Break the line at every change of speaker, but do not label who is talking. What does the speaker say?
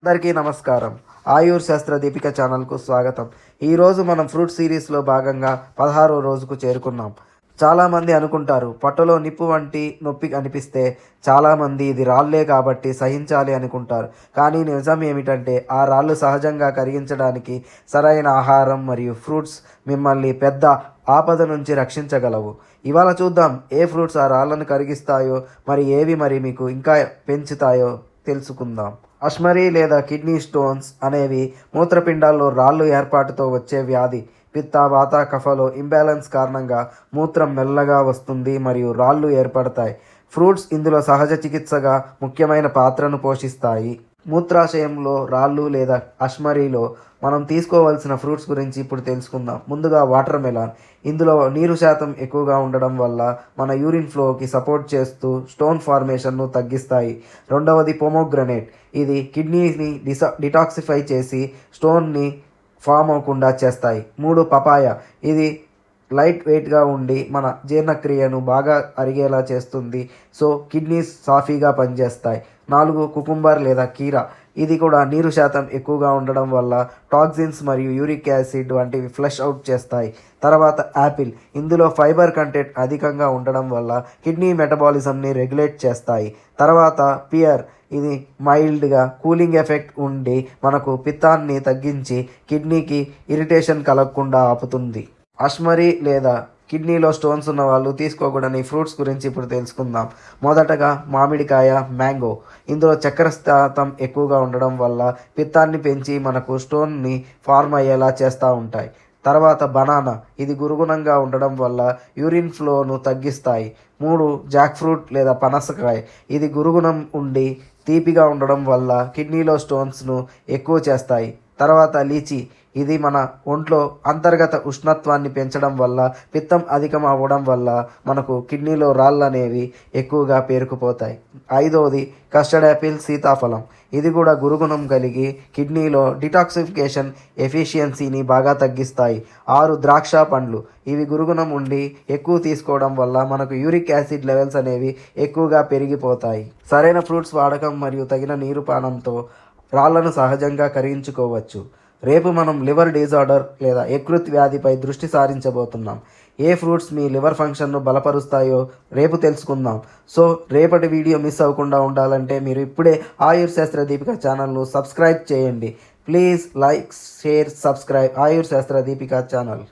అందరికీ నమస్కారం. ఆయుర్ శాస్త్ర దీపిక ఛానల్కు స్వాగతం. ఈరోజు మనం ఫ్రూట్ సిరీస్లో భాగంగా 16వ రోజుకు చేరుకున్నాం. చాలామంది అనుకుంటారు పొట్టలో నిప్పు వంటి నొప్పి అనిపిస్తే చాలామంది ఇది రాళ్ళే కాబట్టి సహించాలి అనుకుంటారు. కానీ నిజం ఏమిటంటే ఆ రాళ్ళు సహజంగా కరిగించడానికి సరైన ఆహారం మరియు ఫ్రూట్స్ మిమ్మల్ని పెద్ద ఆపద నుంచి రక్షించగలవు. ఇవాళ చూద్దాం ఏ ఫ్రూట్స్ ఆ రాళ్ళను కరిగిస్తాయో ఏవి మీకు ఇంకా పెంచుతాయో తెలుసుకుందాం. అష్మరీ లేదా కిడ్నీ స్టోన్స్ అనేవి మూత్రపిండాల్లో రాళ్ళు ఏర్పాటుతో వచ్చే వ్యాధి. పిత్త, వాత, కఫలో ఇంబ్యాలెన్స్ కారణంగా మూత్రం మెల్లగా వస్తుంది మరియు రాళ్ళు ఏర్పడతాయి. ఫ్రూట్స్ ఇందులో సహజ చికిత్సగా ముఖ్యమైన పాత్రను పోషిస్తాయి. మూత్రాశయంలో రాళ్ళు లేదా అష్మరీలో మనం తీసుకోవాల్సిన ఫ్రూట్స్ గురించి ఇప్పుడు తెలుసుకుందాం. ముందుగా వాటర్ మెలాన్. ఇందులో నీరు శాతం ఎక్కువగా ఉండడం వల్ల మన యూరిన్ ఫ్లోకి సపోర్ట్ చేస్తూ స్టోన్ ఫార్మేషన్ను తగ్గిస్తాయి. రెండవది పొమోగ్రనేట్. ఇది కిడ్నీని డిటాక్సిఫై చేసి స్టోన్ని ఫామ్ అవ్వకుండా చేస్తాయి. 3 పపాయ. ఇది లైట్ వెయిట్గా ఉండి మన జీర్ణక్రియను బాగా అరిగేలా చేస్తుంది. సో కిడ్నీస్ సాఫీగా పనిచేస్తాయి. 4 కుకుంబర్ లేదా కీరా. ఇది కూడా నీరు శాతం ఎక్కువగా ఉండడం వల్ల టాక్సిన్స్ మరియు యూరిక్ యాసిడ్ వంటివి ఫ్లష్ అవుట్ చేస్తాయి. తర్వాత యాపిల్. ఇందులో ఫైబర్ కంటెంట్ అధికంగా ఉండడం వల్ల కిడ్నీ మెటబాలిజంని రెగ్యులేట్ చేస్తాయి. తర్వాత పియర్. ఇది మైల్డ్గా కూలింగ్ ఎఫెక్ట్ ఉండి మనకు పిత్తాన్ని తగ్గించి కిడ్నీకి ఇరిటేషన్ కలగకుండా ఆపుతుంది. అష్మరీ లేదా కిడ్నీలో స్టోన్స్ ఉన్న వాళ్ళు తీసుకోకూడని ఫ్రూట్స్ గురించి ఇప్పుడు తెలుసుకుందాం. మొదటగా మామిడికాయ, మ్యాంగో. ఇందులో చక్కెర శాతం ఎక్కువగా ఉండడం వల్ల పిత్తాన్ని పెంచి మనకు స్టోన్ని ఫార్మ్ అయ్యేలా చేస్తూ ఉంటాయి. తర్వాత బనానా. ఇది గురుగుణంగా ఉండడం వల్ల యూరిన్ ఫ్లోను తగ్గిస్తాయి. 3 జాక్ ఫ్రూట్ లేదా పనసకాయ. ఇది గురుగుణం ఉండి తీపిగా ఉండడం వల్ల కిడ్నీలో స్టోన్స్ను ఎక్కువ చేస్తాయి. తర్వాత లీచీ. ఇది మన ఒంట్లో అంతర్గత ఉష్ణత్వాన్ని పెంచడం వల్ల పిత్తం అధికం అవ్వడం వల్ల మనకు కిడ్నీలో రాళ్ళు అనేవి ఎక్కువగా పేరుకుపోతాయి. 5వది కస్టర్డ్ యాపిల్, సీతాఫలం. ఇది కూడా గురుగుణం కలిగి కిడ్నీలో డిటాక్సిఫికేషన్ ఎఫిషియన్సీని బాగా తగ్గిస్తాయి. 6 ద్రాక్ష పండ్లు. ఇవి గురుగుణం ఉండి ఎక్కువ తీసుకోవడం వల్ల మనకు యూరిక్ యాసిడ్ లెవెల్స్ అనేవి ఎక్కువగా పెరిగిపోతాయి. సరైన ఫ్రూట్స్ వాడకం మరియు తగిన నీరు పానంతో రాళ్లను సహజంగా కరిగించుకోవచ్చు. రేపు మనం లివర్ డిజార్డర్ లేదా యకృత్ వ్యాధిపై దృష్టి సారించబోతున్నాం. ఏ ఫ్రూట్స్ మీ లివర్ ఫంక్షన్ను బలపరుస్తాయో రేపు తెలుసుకుందాం. సో రేపటి వీడియో మిస్ అవ్వకుండా ఉండాలంటే మీరు ఇప్పుడే ఆయుర్ శాస్త్ర దీపిక ఛానల్ను సబ్స్క్రైబ్ చేయండి. ప్లీజ్ లైక్, షేర్, సబ్స్క్రైబ్ ఆయుర్ శాస్త్ర దీపిక ఛానల్.